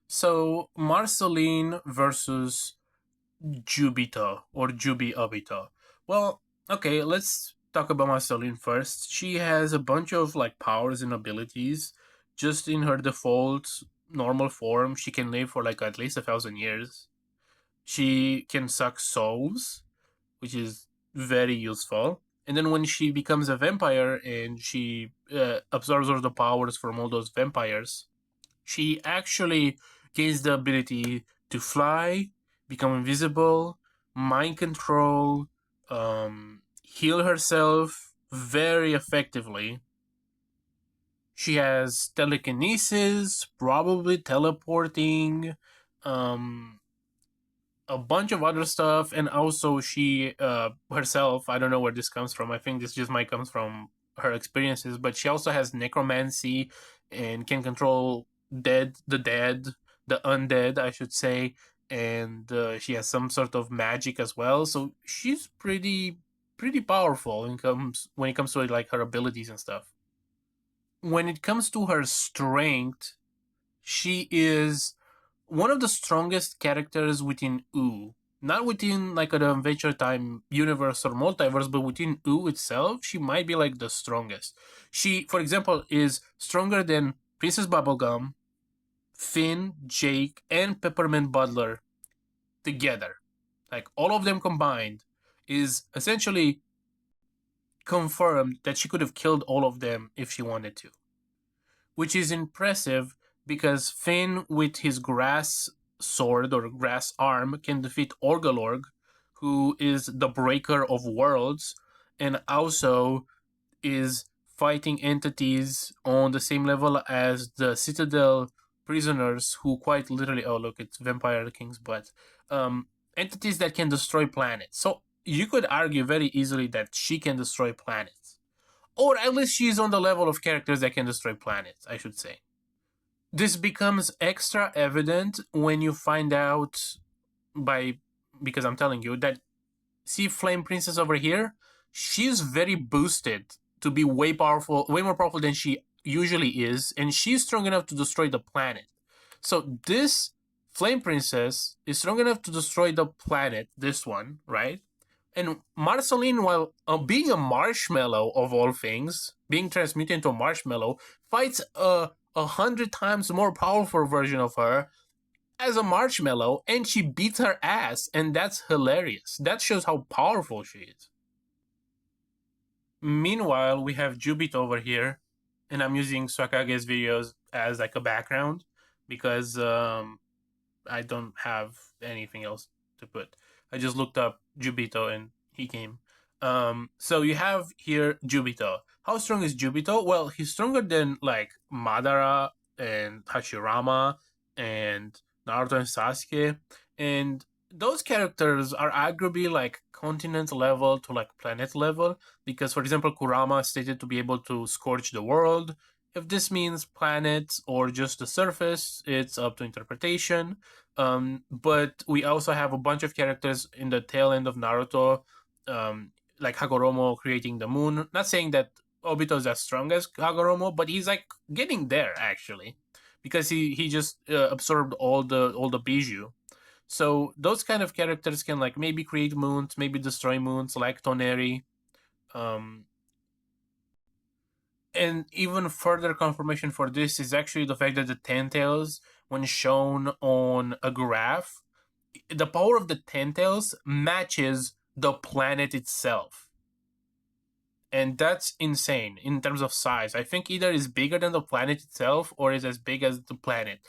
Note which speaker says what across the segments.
Speaker 1: So Marceline versus Juubito or Juubito. Well, okay, let's talk about Marceline first. She has a bunch of like powers and abilities. Just in her default normal form, she can live for like at least 1,000 years. She can suck souls, which is very useful. And then when she becomes a vampire and she absorbs all the powers from all those vampires, she actually gains the ability to fly, become invisible, mind control, heal herself very effectively. She has telekinesis, probably teleporting, um, a bunch of other stuff, and also she herself. I don't know where this comes from. I think this just might comes from her experiences, but she also has necromancy and can control dead, the undead, I should say, and she has some sort of magic as well. So she's pretty powerful when it comes to like her abilities and stuff. When it comes to her strength, she is one of the strongest characters within Ooh. Not within like an Adventure Time universe or multiverse, but within Ooh itself, she might be like the strongest. She, for example, is stronger than Princess Bubblegum, Finn, Jake, and Peppermint Butler together. Like all of them combined is essentially confirmed that she could have killed all of them if she wanted to, which is impressive because Finn, with his grass sword or grass arm, can defeat Orgalorg, who is the breaker of worlds, and also is fighting entities on the same level as the Citadel prisoners, who quite literally, oh look, it's Vampire King's butt, entities that can destroy planets. So you could argue very easily that she can destroy planets. Or at least she's on the level of characters that can destroy planets, I should say. This becomes extra evident when you find out by because I'm telling you that see Flame Princess over here, she's very boosted to be way powerful, way more powerful than she usually is, and she's strong enough to destroy the planet. So this Flame Princess is strong enough to destroy the planet, this one, right? And Marceline, while being a marshmallow of all things, being transmuted into a marshmallow, fights a hundred times more powerful version of her as a marshmallow, and she beats her ass, and that's hilarious. That shows how powerful she is. Meanwhile, we have Juubito over here, and I'm using Swakage's videos as like a background because I don't have anything else to put. I just looked up Juubito and he came. So you have here Juubito. How strong is Juubito? Well, he's stronger than like Madara and Hashirama and Naruto and Sasuke. And those characters are arguably like continent level to like planet level because, for example, Kurama is stated to be able to scorch the world. If this means planets or just the surface, it's up to interpretation. But we also have a bunch of characters in the tail end of Naruto, like Hagoromo creating the moon. Not saying that Obito is as strong as Hagoromo, but he's like getting there actually, because he just absorbed all the bijou. So those kind of characters can like maybe create moons, maybe destroy moons, like Toneri. Um, and even further confirmation for this is actually the fact that the Ten Tails, when shown on a graph, the power of the Ten Tails matches the planet itself. And that's insane in terms of size. I think either is bigger than the planet itself or is as big as the planet.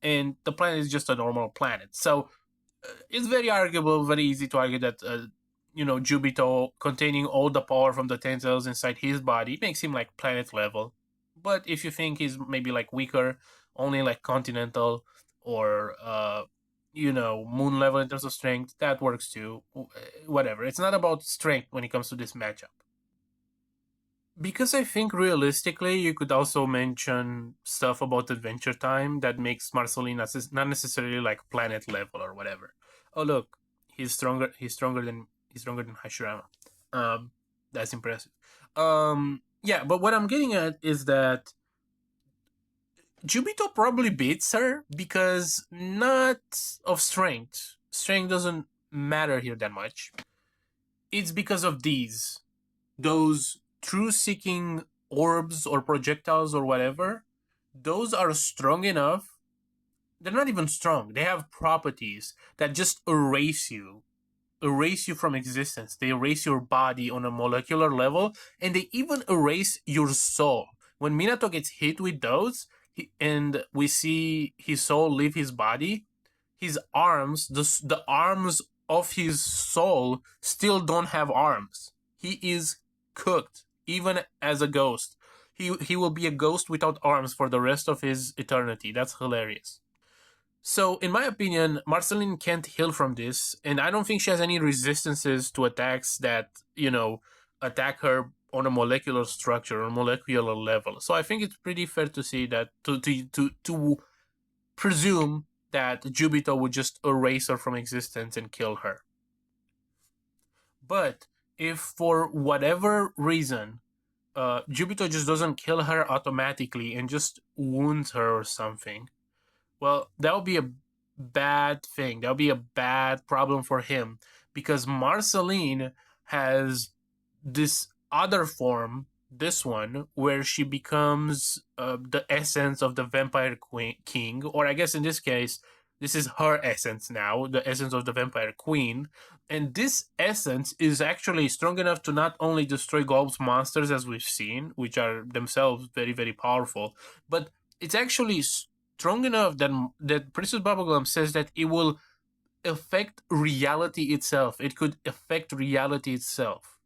Speaker 1: And the planet is just a normal planet. So it's very arguable, very easy to argue that Juubito containing all the power from the Ten Tails inside his body makes him like planet level. But if you think he's maybe like weaker, only like continental or moon level in terms of strength, that works too. Whatever. It's not about strength when it comes to this matchup. Because I think realistically, you could also mention stuff about Adventure Time that makes Marceline not necessarily like planet level or whatever. Oh look, he's stronger. He's stronger than Hashirama. Um, that's impressive. Yeah, but what I'm getting at is that Juubito probably beats her because not of strength. Strength doesn't matter here that much. It's because of those true seeking orbs or projectiles or whatever. Those are strong enough. They're not even strong. They have properties that just erase you from existence. They erase your body on a molecular level, and they even erase your soul. When Minato gets hit with those, and we see his soul leave his body, his arms, the arms of his soul, still don't have arms. He is cooked, even as a ghost. He will be a ghost without arms for the rest of his eternity. That's hilarious. So, in my opinion, Marceline can't heal from this, and I don't think she has any resistances to attacks that, attack her on a molecular structure or molecular level. So I think it's pretty fair to say that to presume that Juubito would just erase her from existence and kill her. But if for whatever reason Juubito just doesn't kill her automatically and just wounds her or something, well, that would be a bad thing. That would be a bad problem for him because Marceline has this other form, this one, where she becomes the essence of the vampire king, or I guess in this case, this is her essence now, the essence of the vampire queen. And this essence is actually strong enough to not only destroy Golb's monsters, as we've seen, which are themselves very, very powerful, but it's actually strong enough that Princess Bubblegum says that it will affect reality itself. It could affect reality itself.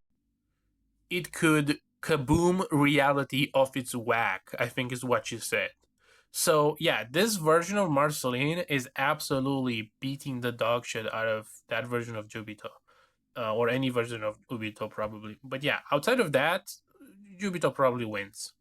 Speaker 1: It could kaboom reality off its whack, I think is what she said. So yeah, this version of Marceline is absolutely beating the dog shit out of that version of Juubito. Or any version of Juubito probably. But yeah, outside of that, Juubito probably wins.